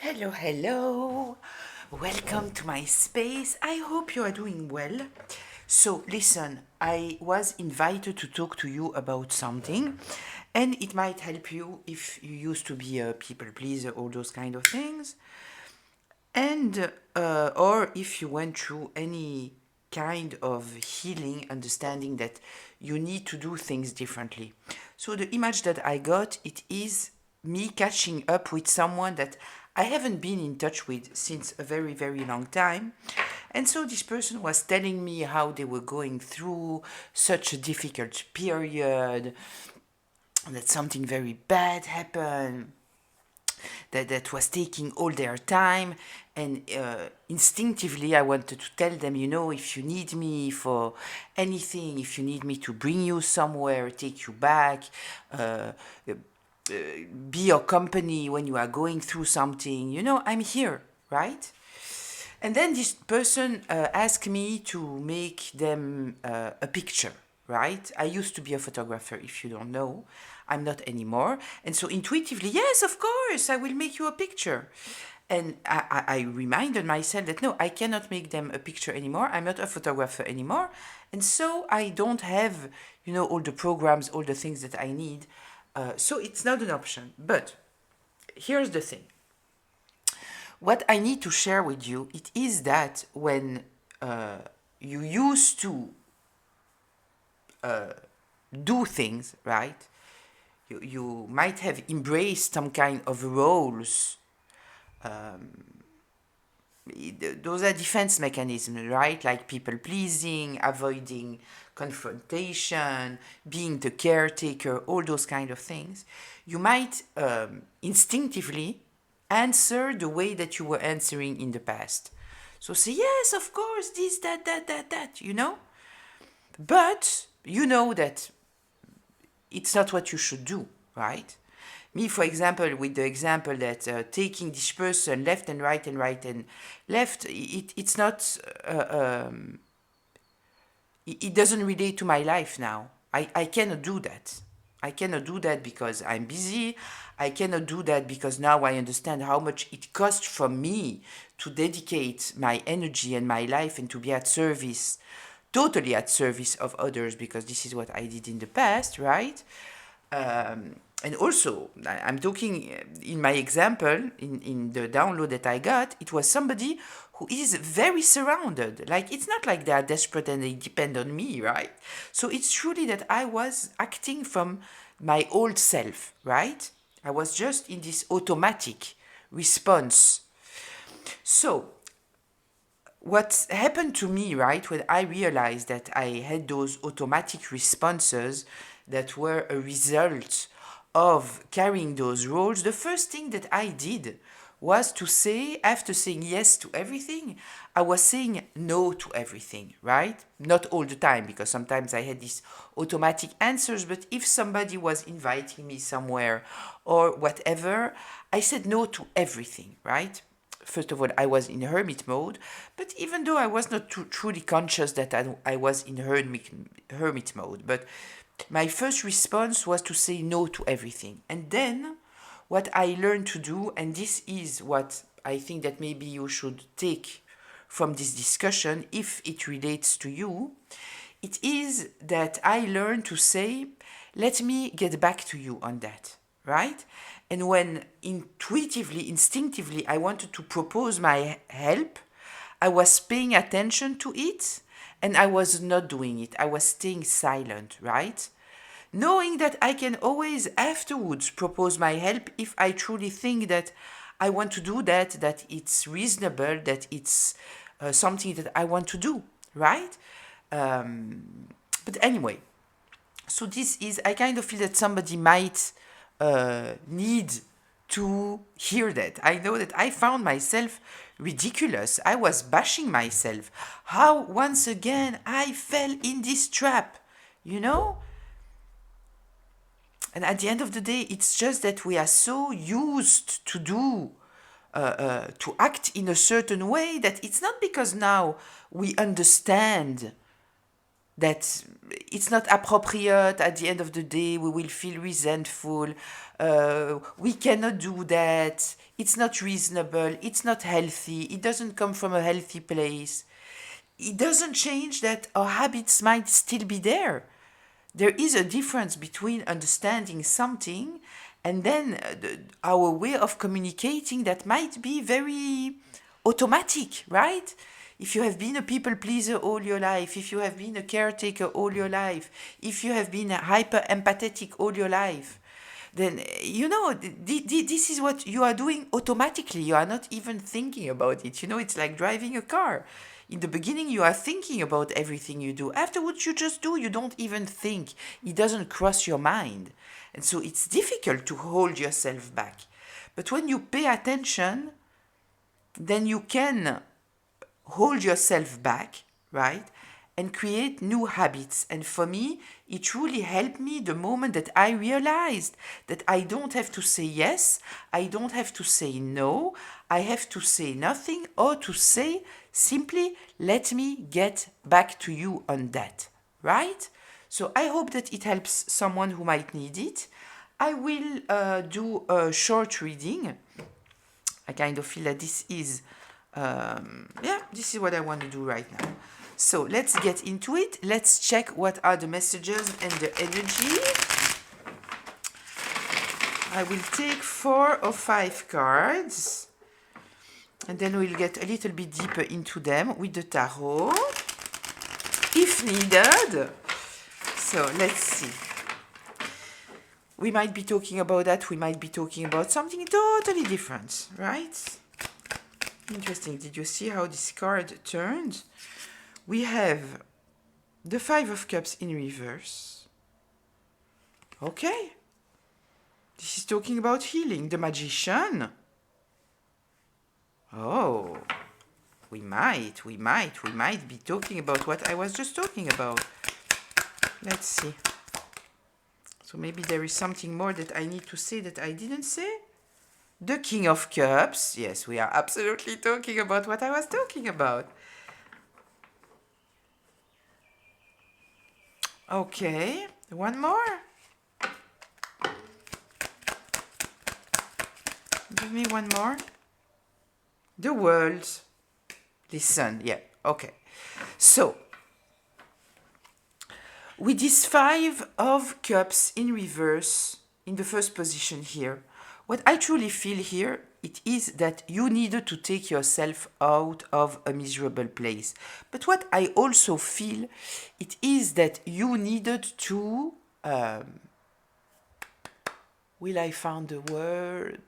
Hello, hello. Welcome to my space. I hope you are doing well. So, listen, I was invited to talk to you about something, and it might help you if you used to be a people pleaser, all those kind of things, and or if you went through any kind of healing, understanding that you need to do things differently. So the image that I got, it is me catching up with someone that I haven't been in touch with since a very, very long time. And so this person was telling me how they were going through such a difficult period, that something very bad happened, that was taking all their time. And instinctively, I wanted to tell them, if you need me for anything, if you need me to bring you somewhere, take you back, uh, be your company when you are going through something, I'm here, right? And then this person asked me to make them a picture, right? I used to be a photographer, if you don't know. I'm not anymore. And so intuitively, yes, of course, I will make you a picture. And I reminded myself that no, I cannot make them a picture anymore. I'm not a photographer anymore. And so I don't have, all the programs, all the things that I need. So it's not an option. But here's the thing. What I need to share with you, it is that when you used to do things, right? You might have embraced some kind of roles. Those are defense mechanisms, right? Like people pleasing, avoiding confrontation, being the caretaker, all those kind of things. You might instinctively answer the way that you were answering in the past. So say, yes, of course, this, that. But you know that it's not what you should do, right? Me, for example, with the example that taking this person left and right and right and left, it's not, it doesn't relate to my life now. I cannot do that. I cannot do that because I'm busy. I cannot do that because now I understand how much it costs from me to dedicate my energy and my life and to be at service, totally at service of others, because this is what I did in the past, right? And also, I'm talking in my example, in the download that I got, it was somebody who is very surrounded. Like, it's not like they are desperate and they depend on me, right? So it's truly that I was acting from my old self, right? I was just in this automatic response. So, what happened to me, right, when I realized that I had those automatic responses that were a result of carrying those roles, the first thing that I did was to say, after saying yes to everything, I was saying no to everything, right? Not all the time, because sometimes I had these automatic answers, but if somebody was inviting me somewhere or whatever, I said no to everything, right? First of all, I was in hermit mode, but even though I was not truly conscious that I was in hermit mode, but my first response was to say no to everything. And then what I learned to do, and this is what I think that maybe you should take from this discussion if it relates to you, it is that I learned to say, let me get back to you on that, right? And when intuitively, instinctively, I wanted to propose my help, I was paying attention to it and I was not doing it. I was staying silent, right? Knowing that I can always afterwards propose my help if I truly think that I want to do that, that it's reasonable, that it's something that I want to do, right? But anyway, so this is, I kind of feel that somebody might need to hear that. I know that I found myself ridiculous. I was bashing myself. How once again I fell in this trap, you know? And at the end of the day, it's just that we are so used to to act in a certain way that it's not because now we understand that it's not appropriate. At the end of the day, we will feel resentful. We cannot do that. It's not reasonable. It's not healthy. It doesn't come from a healthy place. It doesn't change that our habits might still be there. There is a difference between understanding something and then our way of communicating that might be very automatic, right? If you have been a people pleaser all your life, if you have been a caretaker all your life, if you have been hyper empathetic all your life, then this is what you are doing automatically. You are not even thinking about it. It's like driving a car. In the beginning, you are thinking about everything you do. Afterwards, you just do. You don't even think. It doesn't cross your mind. And so it's difficult to hold yourself back. But when you pay attention, then you can hold yourself back, right? And create new habits. And for me, it truly helped me the moment that I realized that I don't have to say yes, I don't have to say no, I have to say nothing, or to say simply, let me get back to you on that, right? So I hope that it helps someone who might need it. I will do a short reading. I kind of feel that this is what I want to do right now. So let's get into it. Let's check what are the messages and the energy. I will take 4 or 5 cards, and then we'll get a little bit deeper into them with the tarot, if needed. So let's see. We might be talking about that. We might be talking about something totally different, right? Interesting. Did you see how this card turned? We have the 5 of Cups in reverse. Okay. This is talking about healing. The Magician. Oh. We might be talking about what I was just talking about. Let's see. So maybe there is something more that I need to say that I didn't say. The King of Cups. Yes, we are absolutely talking about what I was talking about. Okay, one more. Give me one more. The World. Listen, yeah, okay. So, with this 5 of Cups in reverse, in the first position here, what I truly feel here, it is that you needed to take yourself out of a miserable place. But what I also feel, it is that you needed to, will I find the word?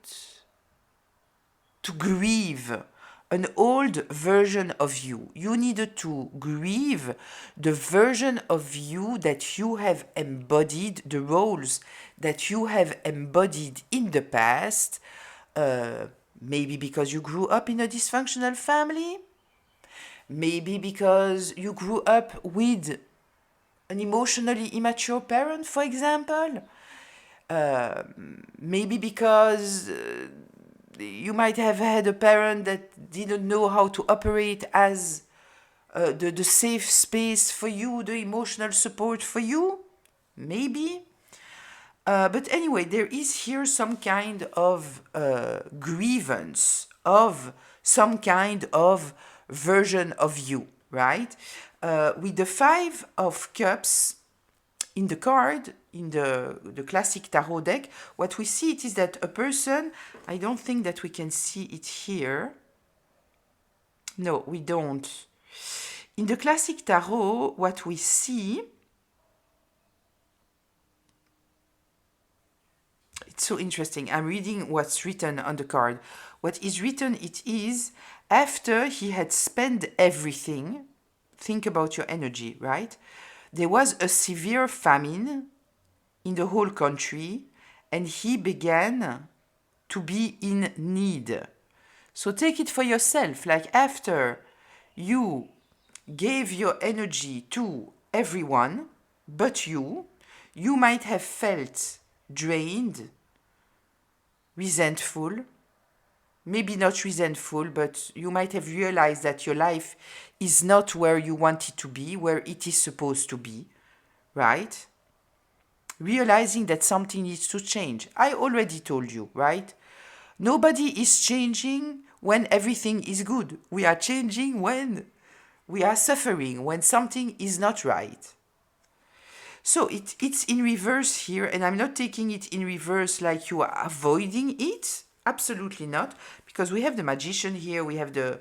To grieve an old version of you. You needed to grieve the version of you that you have embodied, the roles that you have embodied in the past, maybe because you grew up in a dysfunctional family, maybe because you grew up with an emotionally immature parent, for example, maybe because you might have had a parent that didn't know how to operate as the safe space for you, the emotional support for you, maybe. But anyway, there is here some kind of grievance of some kind of version of you, right? With the 5 of Cups in the card, in the classic tarot deck, what we see it is that a person, I don't think that we can see it here. No, we don't. In the classic tarot, what we see, it's so interesting. I'm reading what's written on the card. What is written, it is, after he had spent everything, think about your energy, right? There was a severe famine in the whole country, and he began to be in need. So take it for yourself, like after you gave your energy to everyone but you might have felt drained, resentful, maybe not resentful, but you might have realized that your life is not where you want it to be, where it is supposed to be, right? Realizing that something needs to change. I already told you, right? Nobody is changing when everything is good. We are changing when we are suffering, when something is not right. So it's in reverse here, and I'm not taking it in reverse like you are avoiding it. Absolutely not, because we have the magician here, we have the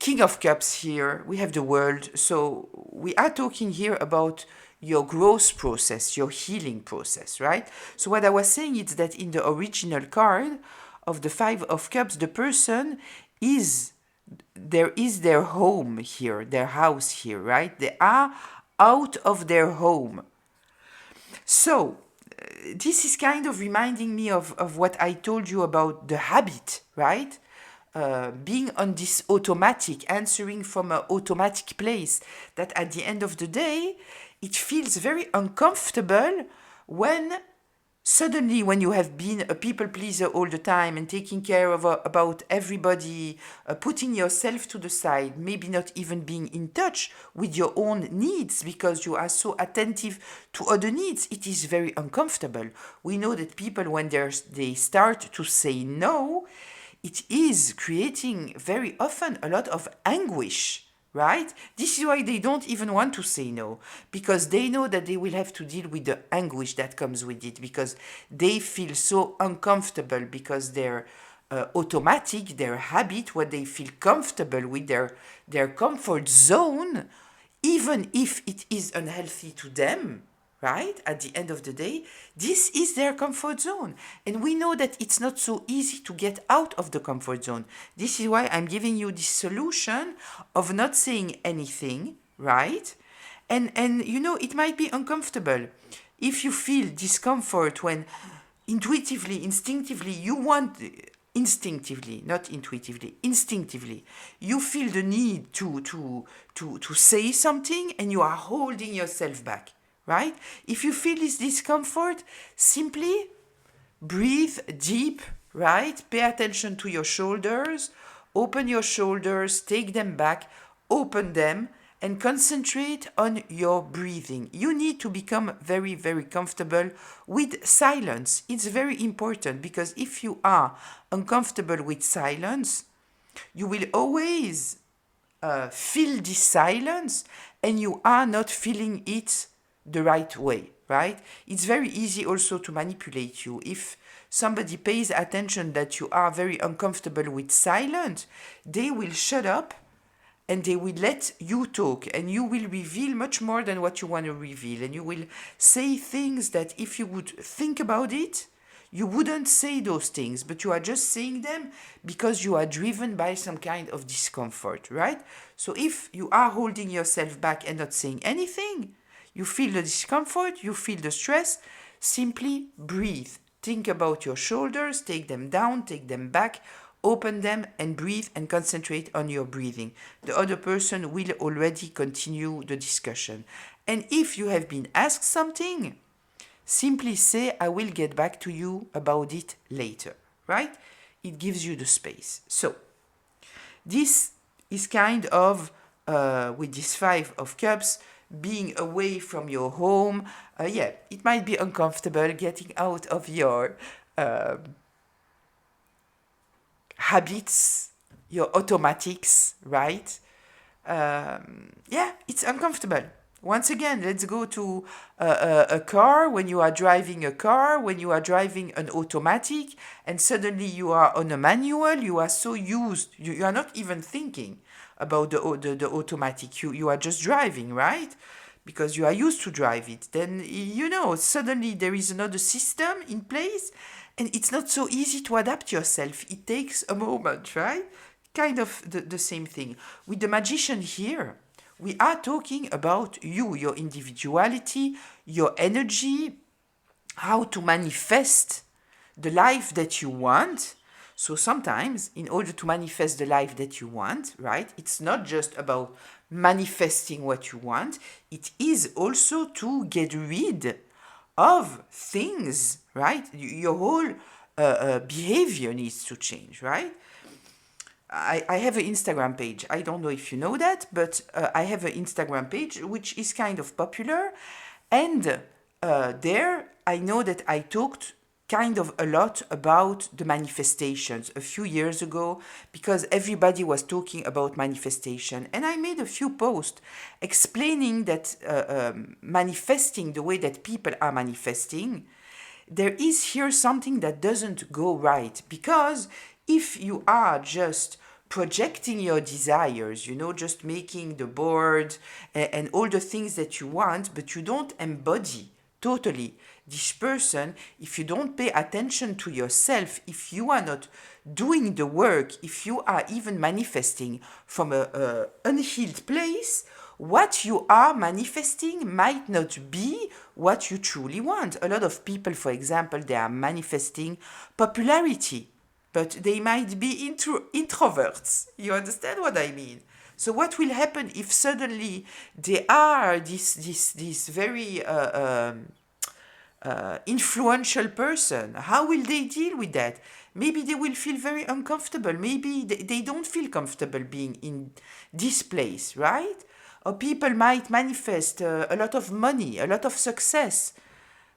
King of Cups here, we have the world. So we are talking here about your growth process, your healing process, right? So what I was saying is that in the original card of the Five of Cups, the person is, there is their home here, their house here, right? They are out of their home. So this is kind of reminding me of what I told you about the habit, right? Being on this automatic, answering from an automatic place, that at the end of the day, it feels very uncomfortable when suddenly, when you have been a people pleaser all the time and taking care of about everybody, putting yourself to the side, maybe not even being in touch with your own needs because you are so attentive to other needs, it is very uncomfortable. We know that people, when they start to say no, it is creating very often a lot of anguish, right? This is why they don't even want to say no, because they know that they will have to deal with the anguish that comes with it, because they feel so uncomfortable, because their automatic, their habit, what they feel comfortable with, their comfort zone, even if it is unhealthy to them, right? At the end of the day, this is their comfort zone. And we know that it's not so easy to get out of the comfort zone. This is why I'm giving you this solution of not saying anything, right? And you know, it might be uncomfortable. If you feel discomfort when intuitively, instinctively, you want, instinctively, not intuitively, instinctively, you feel the need to say something and you are holding yourself back, right? If you feel this discomfort, simply breathe deep, right? Pay attention to your shoulders, open your shoulders, take them back, open them, and concentrate on your breathing. You need to become very, very comfortable with silence. It's very important, because if you are uncomfortable with silence, you will always feel this silence and you are not feeling it the right way, right? It's very easy also to manipulate you. If somebody pays attention that you are very uncomfortable with silence, they will shut up and they will let you talk, and you will reveal much more than what you want to reveal, and you will say things that if you would think about it, you wouldn't say those things, but you are just saying them because you are driven by some kind of discomfort, right? So if you are holding yourself back and not saying anything, you feel the discomfort, you feel the stress, simply breathe. Think about your shoulders, take them down, take them back, open them and breathe and concentrate on your breathing. The other person will already continue the discussion. And if you have been asked something, simply say, I will get back to you about it later, right? It gives you the space. So, this is kind of, with this Five of Cups, being away from your home. Yeah, it might be uncomfortable getting out of your habits, your automatics, right? Yeah, it's uncomfortable. Once again, let's go to a car. When you are driving a car, when you are driving an automatic, and suddenly you are on a manual, you are so used, you are not even thinking about the automatic. You are just driving, right? Because you are used to drive it. Then, you know, suddenly there is another system in place, and it's not so easy to adapt yourself. It takes a moment, right? Kind of the same thing. With the magician here, we are talking about you, your individuality, your energy, how to manifest the life that you want. So sometimes, in order to manifest the life that you want, right, it's not just about manifesting what you want, it is also to get rid of things, right? Your whole behavior needs to change, right? I have an Instagram page. I don't know if you know that, but I have an Instagram page which is kind of popular. And there I know that I talked kind of a lot about the manifestations a few years ago because everybody was talking about manifestation. And I made a few posts explaining that manifesting the way that people are manifesting, there is here something that doesn't go right, because if you are just projecting your desires, just making the board and all the things that you want, but you don't embody totally this person, if you don't pay attention to yourself, if you are not doing the work, if you are even manifesting from a unhealed place, what you are manifesting might not be what you truly want. A lot of people, for example, they are manifesting popularity, but they might be introverts. You understand what I mean? So what will happen if suddenly they are this very influential person? How will they deal with that? Maybe they will feel very uncomfortable. Maybe they don't feel comfortable being in this place, right? Or people might manifest a lot of money, a lot of success.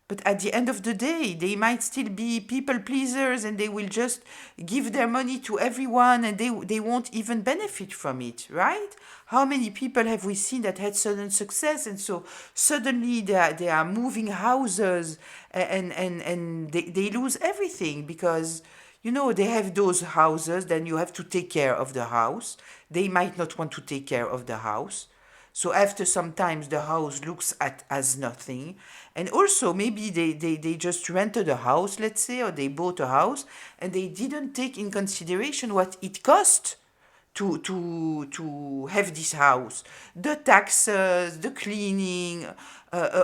But at the end of the day, they might still be people pleasers, and they will just give their money to everyone, and they won't even benefit from it, right? How many people have we seen that had sudden success, and so suddenly they are moving houses, and they lose everything because, they have those houses, then you have to take care of the house. They might not want to take care of the house. So after sometimes the house looks at as nothing. And also maybe they just rented a house, let's say, or they bought a house, and they didn't take in consideration what it cost to have this house. The taxes, the cleaning,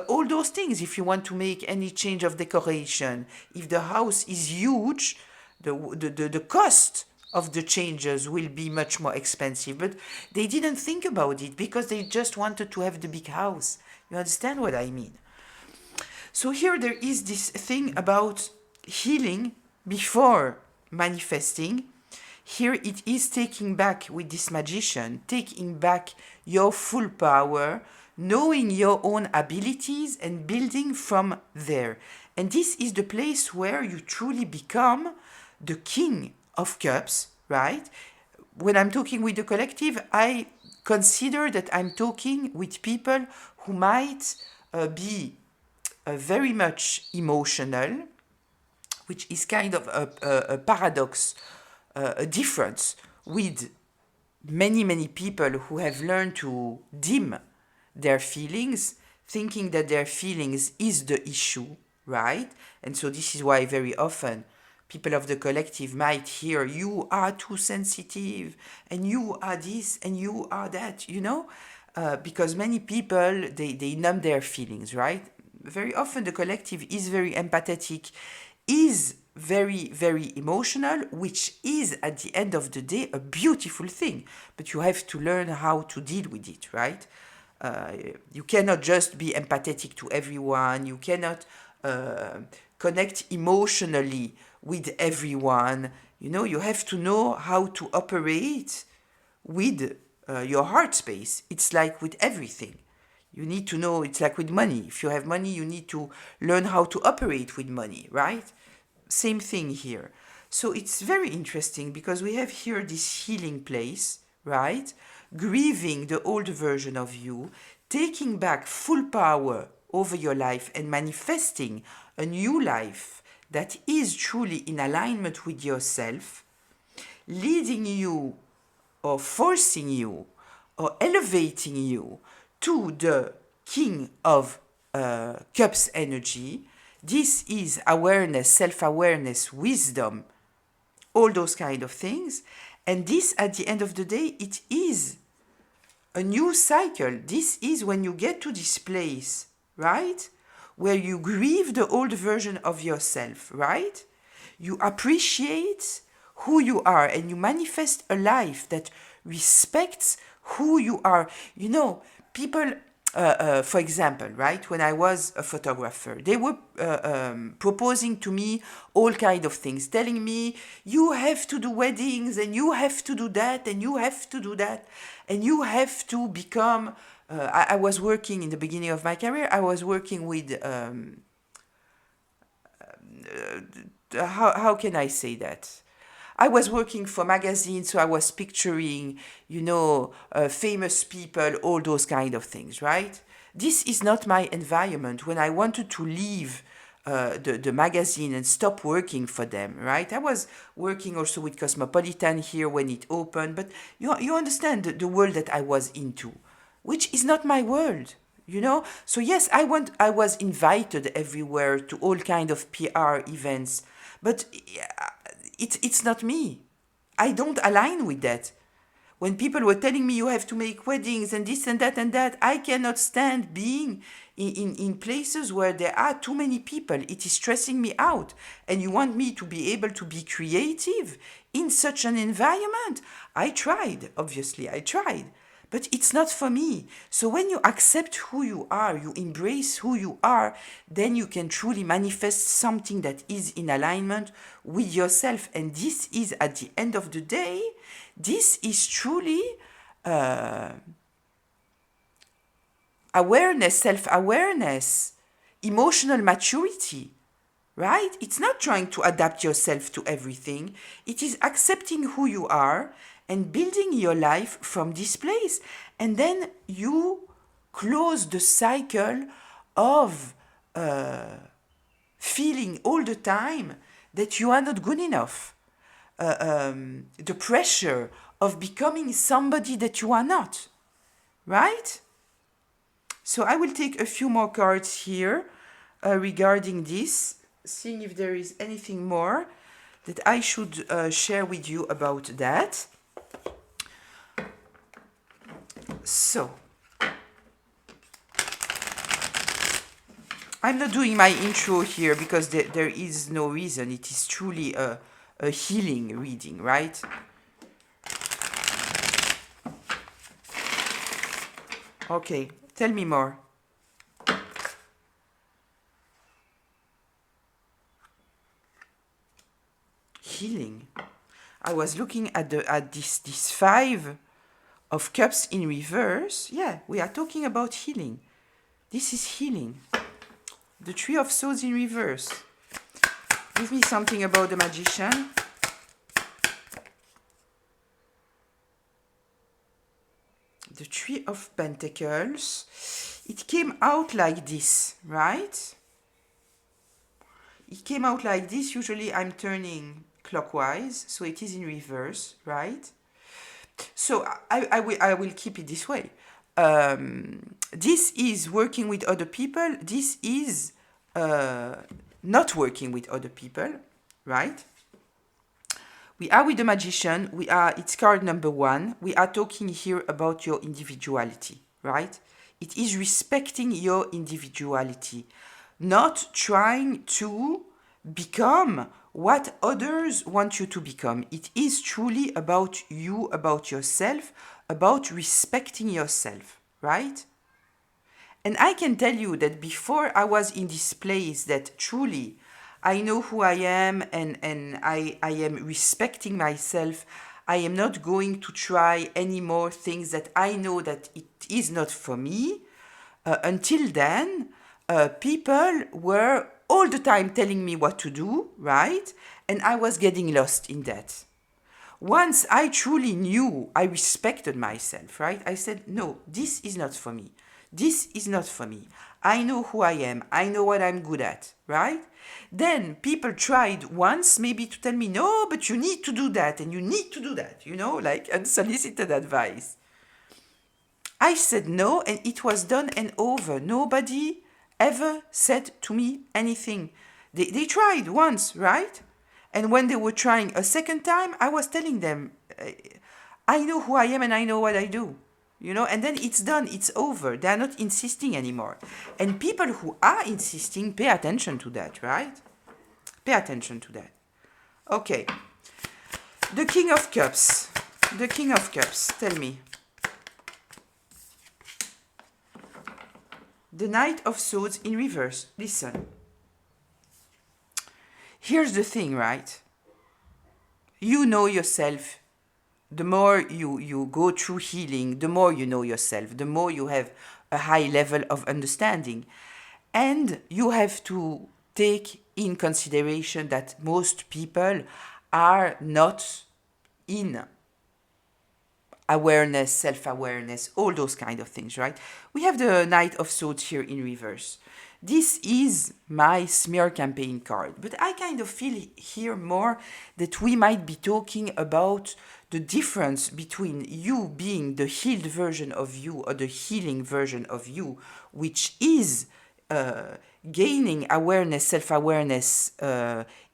all those things. If you want to make any change of decoration, if the house is huge, the cost of the changes will be much more expensive. But they didn't think about it because they just wanted to have the big house. You understand what I mean? So here there is this thing about healing before manifesting. Here it is taking back, with this magician, taking back your full power, knowing your own abilities and building from there. And this is the place where you truly become the king of cups, right? When I'm talking with the collective, I consider that I'm talking with people who might be very much emotional, which is kind of a paradox, a difference with many people who have learned to dim their feelings, thinking that their feelings is the issue, right? And so this is why very often people of the collective might hear, you are too sensitive, and you are this, and you are that, because many people, they numb their feelings, right? Very often the collective is very empathetic, is very emotional, which is at the end of the day a beautiful thing. But you have to learn how to deal with it, right? You cannot just be empathetic to everyone. You cannot connect emotionally with everyone. You have to know how to operate with your heart space. It's like with everything. You need to know, it's like with money. If you have money, you need to learn how to operate with money, right? Same thing here. So it's very interesting because we have here this healing place, right? Grieving the old version of you, taking back full power over your life and manifesting a new life that is truly in alignment with yourself, leading you or forcing you or elevating you to the King of Cups energy. This is awareness, self-awareness, wisdom, all those kind of things. And this, at the end of the day, it is a new cycle. This is when you get to this place, right? Where you grieve the old version of yourself, right? You appreciate who you are and you manifest a life that respects who you are. People, for example, right, when I was a photographer, they were proposing to me all kind of things, telling me, you have to do weddings, and you have to do that, and you have to do that, and you have to become... I was working in the beginning of my career, I was working with... how can I say that? I was working for magazines, so I was picturing, famous people, all those kind of things, right? This is not my environment. When I wanted to leave the magazine and stop working for them, right? I was working also with Cosmopolitan here when it opened, but you understand the world that I was into, which is not my world. So yes, I was invited everywhere to all kind of PR events, but it's not me. I don't align with that. When people were telling me you have to make weddings and this and that and that, I cannot stand being in places where there are too many people. It is stressing me out. And you want me to be able to be creative in such an environment? I tried, obviously, I tried. But it's not for me. So when you accept who you are, you embrace who you are, then you can truly manifest something that is in alignment with yourself. And this is, at the end of the day, this is truly awareness, self-awareness, emotional maturity, right? It's not trying to adapt yourself to everything. It is accepting who you are and building your life from this place. And then you close the cycle of feeling all the time that you are not good enough. The pressure of becoming somebody that you are not, right? So I will take a few more cards here regarding this, seeing if there is anything more that I should share with you about that. So, I'm not doing my intro here because there is no reason. It is truly a healing reading, right? Okay, tell me more. Healing. I was looking at this 5 of Cups in reverse. Yeah, we are talking about healing. This is healing. The 3 of Swords in reverse. Give me something about the Magician. The 3 of Pentacles. It came out like this, right? It came out like this. Usually I'm turning clockwise, so it is in reverse, right? So I will keep it this way. This is working with other people. This is not working with other people, right? We are with the Magician. It's card number 1. We are talking here about your individuality, right? It is respecting your individuality, not trying to become what others want you to become. It is truly about you, about yourself, about respecting yourself, right? And I can tell you that before I was in this place that truly I know who I am and I am respecting myself, I am not going to try any more things that I know that it is not for me. Until then, people were all the time telling me what to do, right? And I was getting lost in that. Once I truly knew, I respected myself, right? I said, no, this is not for me. This is not for me. I know who I am. I know what I'm good at, right? Then people tried once maybe to tell me, no, but you need to do that and you need to do that, like unsolicited advice. I said no, and it was done and over. Nobody ever said to me anything. They tried once, right? And when they were trying a second time, I was telling them, I know who I am and I know what I do. And then it's done, it's over. They're not insisting anymore. And people who are insisting, pay attention to that, right? Pay attention to that. Okay. The King of Cups. The King of Cups, tell me. The Knight of Swords in reverse. Listen. Here's the thing, right? You know yourself. The more you go through healing, the more you know yourself, the more you have a high level of understanding. And you have to take in consideration that most people are not in awareness, self-awareness, all those kind of things, right? We have the Knight of Swords here in reverse. This is my smear campaign card, but I kind of feel here more that we might be talking about the difference between you being the healed version of you or the healing version of you, which is gaining awareness, self-awareness,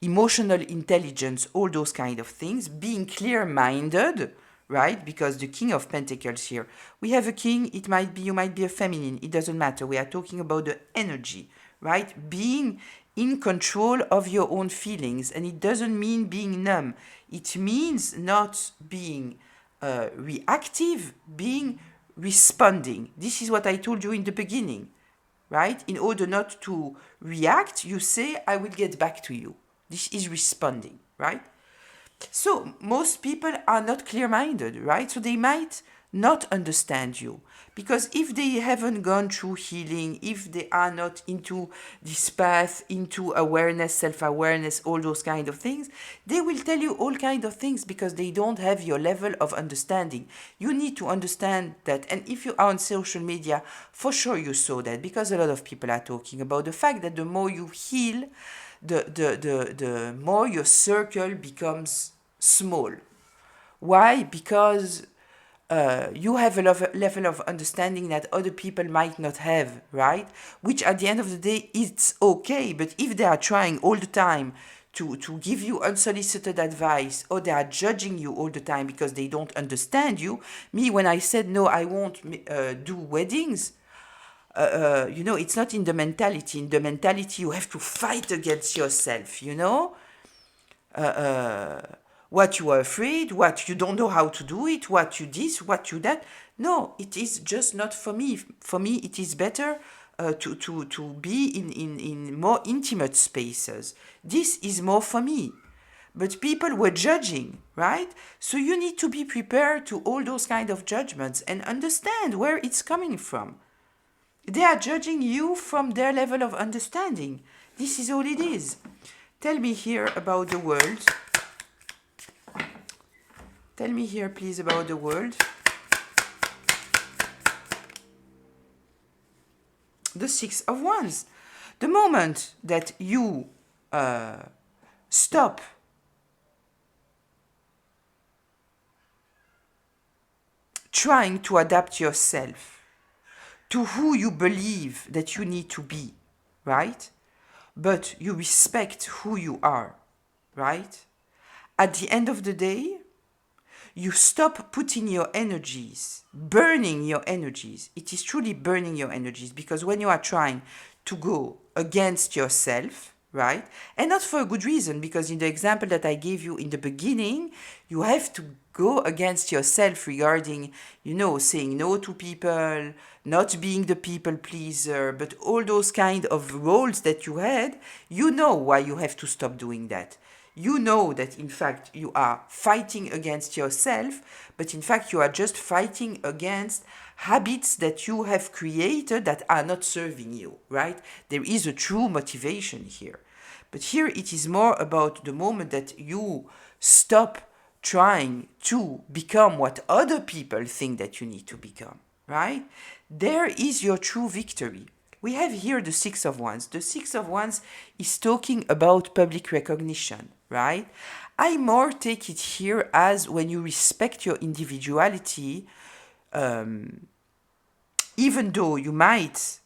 emotional intelligence, all those kind of things, being clear-minded, right? Because the King of Pentacles here, we have a king, it might be, you might be a feminine, it doesn't matter. We are talking about the energy, right? Being in control of your own feelings. And it doesn't mean being numb. It means not being reactive, being responding. This is what I told you in the beginning, right? In order not to react, you say, I will get back to you. This is responding, right? So most people are not clear-minded, right? So they might not understand you. Because if they haven't gone through healing, if they are not into this path, into awareness, self-awareness, all those kind of things, they will tell you all kind of things because they don't have your level of understanding. You need to understand that. And if you are on social media, for sure you saw that, because a lot of people are talking about the fact that the more you heal, the more your circle becomes small. Why? Because you have a level of understanding that other people might not have, right? Which at the end of the day, it's okay. But if they are trying all the time to give you unsolicited advice, or they are judging you all the time because they don't understand you, me, when I said, no, I won't do weddings, it's not in the mentality. In the mentality, you have to fight against yourself, what you are afraid, what you don't know how to do it, what you this, what you that. No, it is just not for me. For me, it is better to be in more intimate spaces. This is more for me. But people were judging, right? So you need to be prepared to all those kind of judgments and understand where it's coming from. They are judging you from their level of understanding. This is all it is. Tell me here about the world. Tell me here, please, about the world. The Six of Wands. The moment that you stop trying to adapt yourself to who you believe that you need to be, right? But you respect who you are, right? At the end of the day, you stop putting your energies, burning your energies. It is truly burning your energies, because when you are trying to go against yourself, right? And not for a good reason, because in the example that I gave you in the beginning, you have to go against yourself regarding, saying no to people, not being the people pleaser, but all those kind of roles that you had, why you have to stop doing that. You know that in fact you are fighting against yourself, but in fact you are just fighting against habits that you have created that are not serving you, right? There is a true motivation here. But here it is more about the moment that you stop trying to become what other people think that you need to become, right? There is your true victory. We have here the Six of Wands. The Six of Wands is talking about public recognition, right? I more take it here as when you respect your individuality, even though you might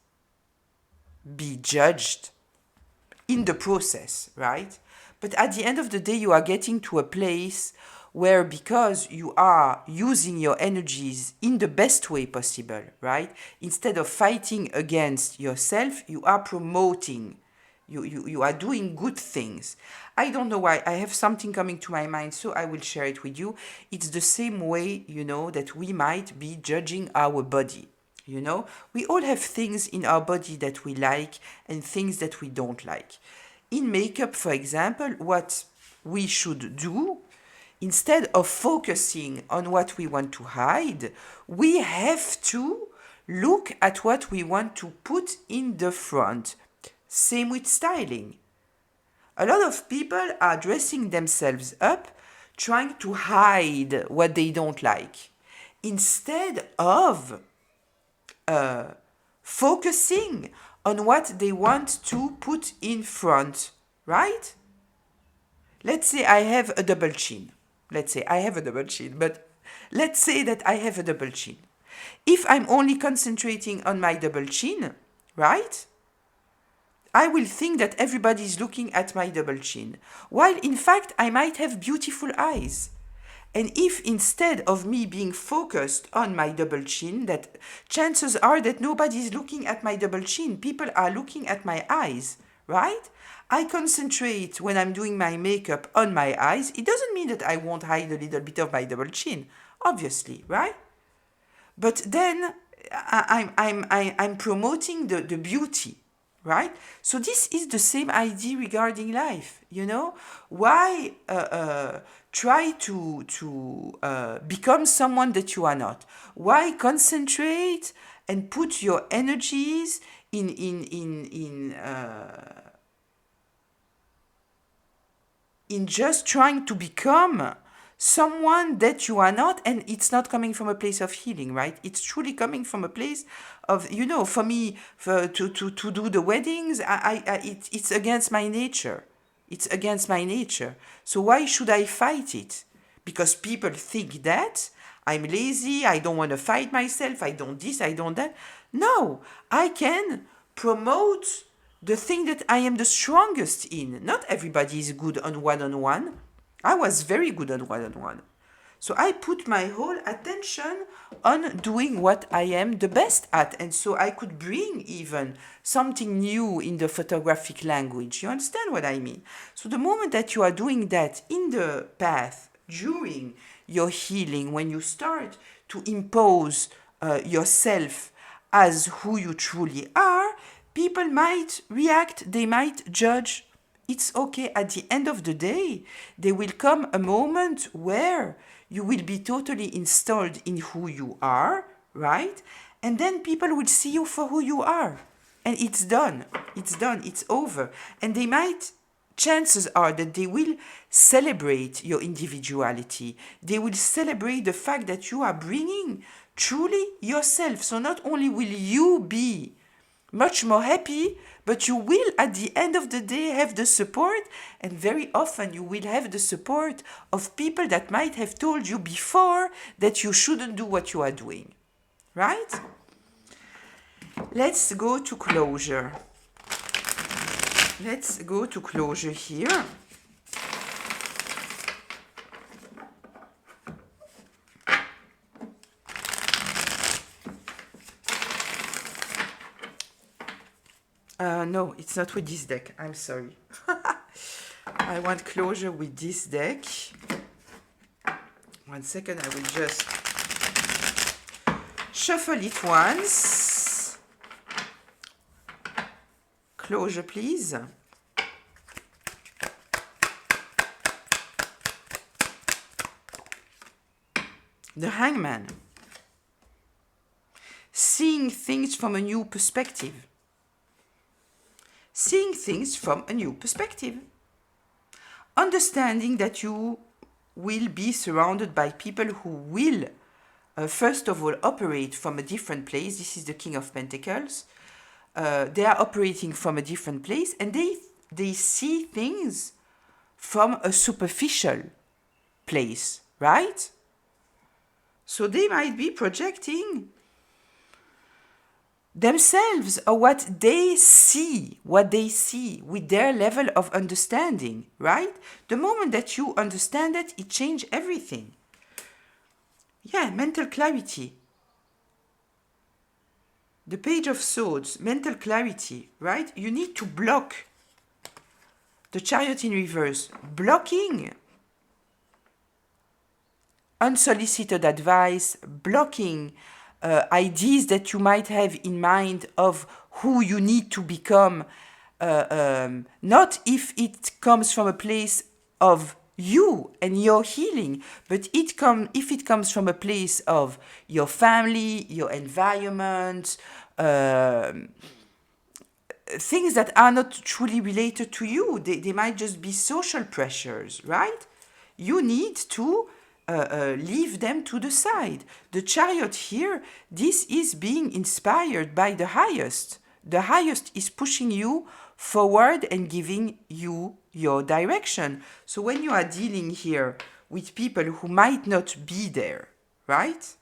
be judged in the process, right? But at the end of the day, you are getting to a place where, because you are using your energies in the best way possible, right? Instead of fighting against yourself, you are promoting. You are doing good things. I don't know why. I have something coming to my mind, so I will share it with you. It's the same way, that we might be judging our body. You know, we all have things in our body that we like and things that we don't like. In makeup, for example, what we should do, instead of focusing on what we want to hide, we have to look at what we want to put in the front. Same with styling. A lot of people are dressing themselves up trying to hide what they don't like instead of focusing on what they want to put in front, right? Let's say I have a double chin. Let's say I have a double chin, but let's say that I have a double chin. If I'm only concentrating on my double chin, right? I will think that everybody is looking at my double chin, while in fact I might have beautiful eyes. And if instead of me being focused on my double chin, that chances are that nobody is looking at my double chin, people are looking at my eyes, right? I concentrate when I'm doing my makeup on my eyes. It doesn't mean that I won't hide a little bit of my double chin, obviously, right? But then I'm promoting the beauty, right? So this is the same idea regarding life, you know? Why try to become someone that you are not? Why concentrate and put your energies in just trying to become someone that you are not, and it's not coming from a place of healing, right? It's truly coming from a place of, you know, for me, to do the weddings, it's against my nature. It's against my nature. So why should I fight it? Because people think that I'm lazy, I don't want to fight myself, I don't this, I don't that. No, I can promote the thing that I am the strongest in. Not everybody is good on one-on-one. I was very good on one-on-one. So I put my whole attention on doing what I am the best at. And so I could bring even something new in the photographic language. You understand what I mean? So the moment that you are doing that in the path, during your healing, when you start to impose yourself as who you truly are, people might react, they might judge. It's okay. At the end of the day, there will come a moment where you will be totally installed in who you are, right? And then people will see you for who you are. And it's done. It's done. It's over. And they might, chances are that they will celebrate your individuality. They will celebrate the fact that you are bringing truly yourself. So not only will you be much more happy, but you will at the end of the day have the support, and very often you will have the support of people that might have told you before that you shouldn't do what you are doing, right? Let's go to closure. Let's go to closure here. No, it's not with this deck. I'm sorry. I want closure with this deck. 1 second, I will just shuffle it once. Closure, please. The Hangman. Seeing things from a new perspective. Seeing things from a new perspective. Understanding that you will be surrounded by people who will, first of all, operate from a different place. This is the King of Pentacles. They are operating from a different place, and they see things from a superficial place, right? So they might be projecting themselves or what they see with their level of understanding, right? The moment that you understand it, it changes everything. Yeah, mental clarity. The Page of Swords, mental clarity, right? You need to block the Chariot in reverse. Blocking unsolicited advice, blocking ideas that you might have in mind of who you need to become, not if it comes from a place of you and your healing, but if it comes from a place of your family, your environment, things that are not truly related to you. They might just be social pressures, right? You need to leave them to the side. The chariot here, this is being inspired by the highest. The highest is pushing you forward and giving you your direction. So when you are dealing here with people who might not be there, right?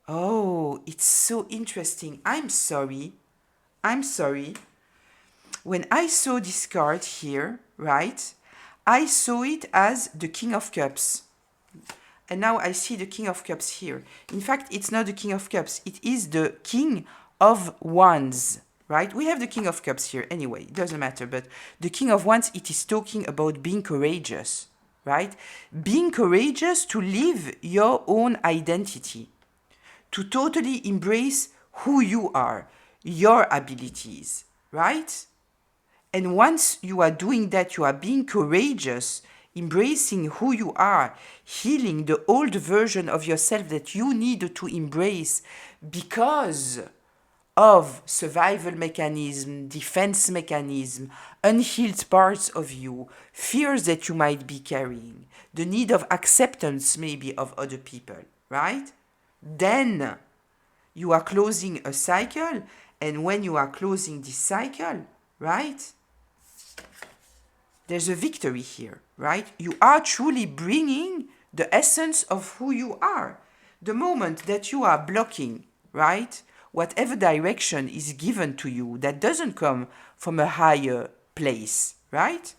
Oh, it's so interesting. I'm sorry. I'm sorry. When I saw this card here, right, I saw it as the King of Cups. And now I see the King of Cups here. In fact, it's not the King of Cups. It is the King of Wands, right? We have the King of Cups here anyway. It doesn't matter. But the King of Wands, it is talking about being courageous, right? Being courageous to live your own identity, to totally embrace who you are, your abilities, right? And once you are doing that, you are being courageous, embracing who you are, healing the old version of yourself that you need to embrace because of survival mechanism, defense mechanism, unhealed parts of you, fears that you might be carrying, the need of acceptance maybe of other people, right? Then you are closing a cycle, and when you are closing this cycle, right, there's a victory here, right? You are truly bringing the essence of who you are. The moment that you are blocking, right, whatever direction is given to you that doesn't come from a higher place, right?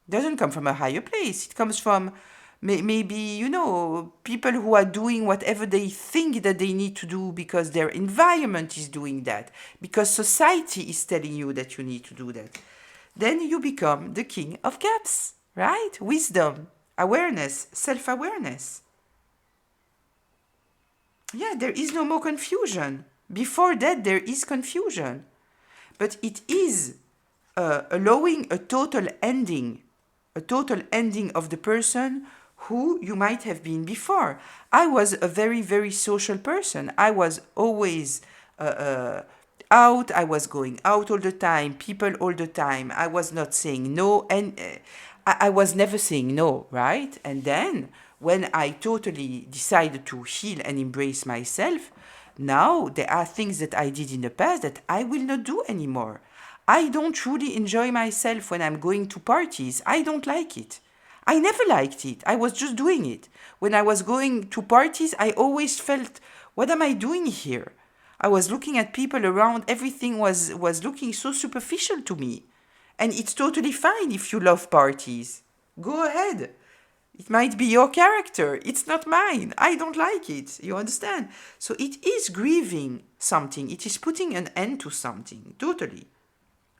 Doesn't come from a higher place. It comes from maybe, you know, people who are doing whatever they think that they need to do because their environment is doing that, because society is telling you that you need to do that. Then you become the King of Cups, right? Wisdom, awareness, self-awareness. Yeah, there is no more confusion. Before that, there is confusion. But it is allowing a total ending of the person who you might have been before. I was a very, very social person. I was always out. I was going out all the time, people all the time. I was not saying no, and I was never saying no, right? And then when I totally decided to heal and embrace myself, now there are things that I did in the past that I will not do anymore. I don't truly enjoy myself when I'm going to parties. I don't like it. I never liked it. I was just doing it. When I was going to parties, I always felt, what am I doing here? I was looking at people around. Everything was looking so superficial to me. And it's totally fine if you love parties. Go ahead. It might be your character. It's not mine. I don't like it. You understand? So it is grieving something. It is putting an end to something. Totally.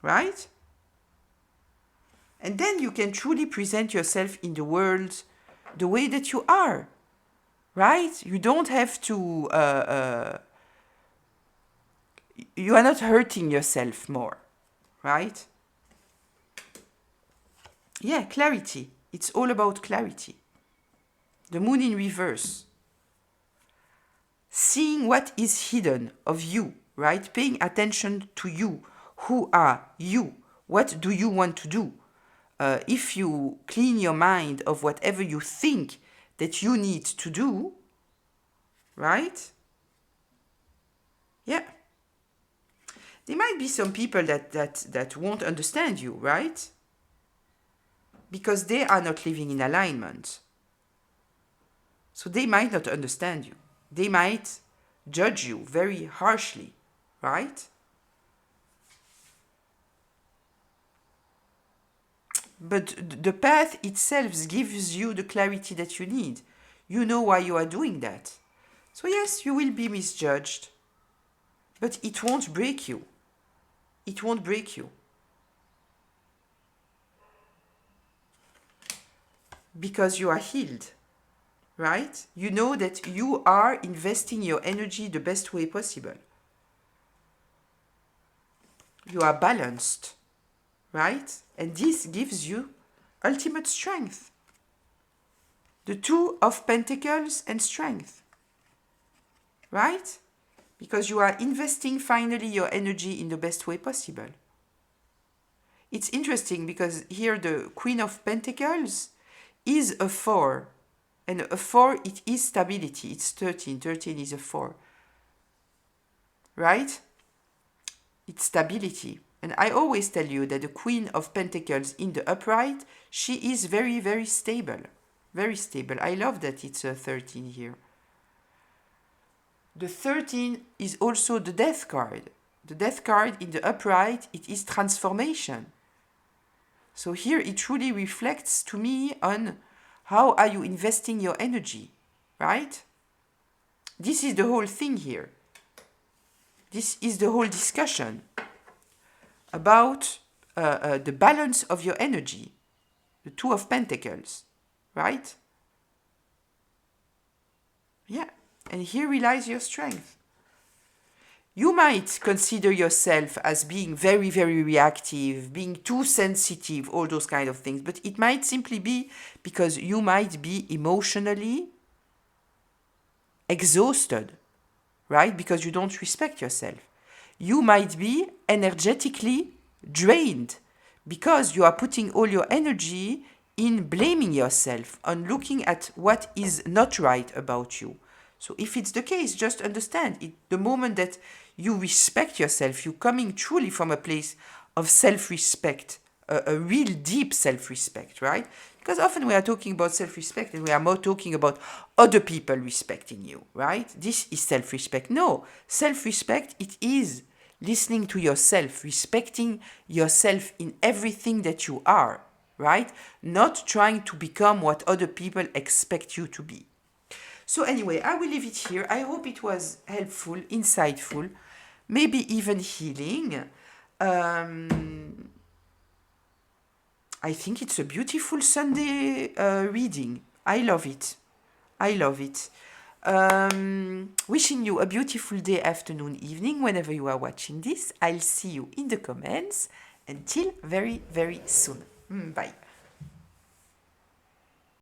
Right? And then you can truly present yourself in the world the way that you are. Right? You don't have to... you are not hurting yourself more. Right? Yeah, clarity. It's all about clarity. The moon in reverse. Seeing what is hidden of you, right? Paying attention to you. Who are you? What do you want to do? If you clean your mind of whatever you think that you need to do, right? Yeah. There might be some people that won't understand you, right? Because they are not living in alignment. So they might not understand you. They might judge you very harshly, right? But the path itself gives you the clarity that you need. You know why you are doing that. So yes, you will be misjudged, but it won't break you. It won't break you. because you are healed, right? You know that you are investing your energy the best way possible. You are balanced, right? And this gives you ultimate strength. The Two of Pentacles and strength, right? Because you are investing finally your energy in the best way possible. It's interesting because here the Queen of Pentacles is a 4. And a 4, it is stability. It's 13. 13 is a 4. Right? It's stability. And I always tell you that the Queen of Pentacles in the upright, she is very, very stable. Very stable. I love that it's a 13 here. The 13 is also the Death card. The Death card in the upright, it is transformation. So here it truly reflects to me on how are you investing your energy, right? This is the whole thing here. This is the whole discussion about the balance of your energy, the Two of Pentacles, right? Yeah, and here relies your strength. You might consider yourself as being very, very reactive, being too sensitive, all those kind of things, but it might simply be because you might be emotionally exhausted, right? Because you don't respect yourself. You might be energetically drained because you are putting all your energy in blaming yourself, on looking at what is not right about you. So if it's the case, just understand it. The moment that you respect yourself, you're coming truly from a place of self-respect, a real deep self-respect, right? Because often we are talking about self-respect and we are more talking about other people respecting you, right? This is self-respect. No, self-respect, it is listening to yourself, respecting yourself in everything that you are, right? Not trying to become what other people expect you to be. So anyway, I will leave it here. I hope it was helpful, insightful, maybe even healing. I think it's a beautiful Sunday reading. I love it. I love it. Wishing you a beautiful day, afternoon, evening, whenever you are watching this. I'll see you in the comments. Until very, very soon. Bye.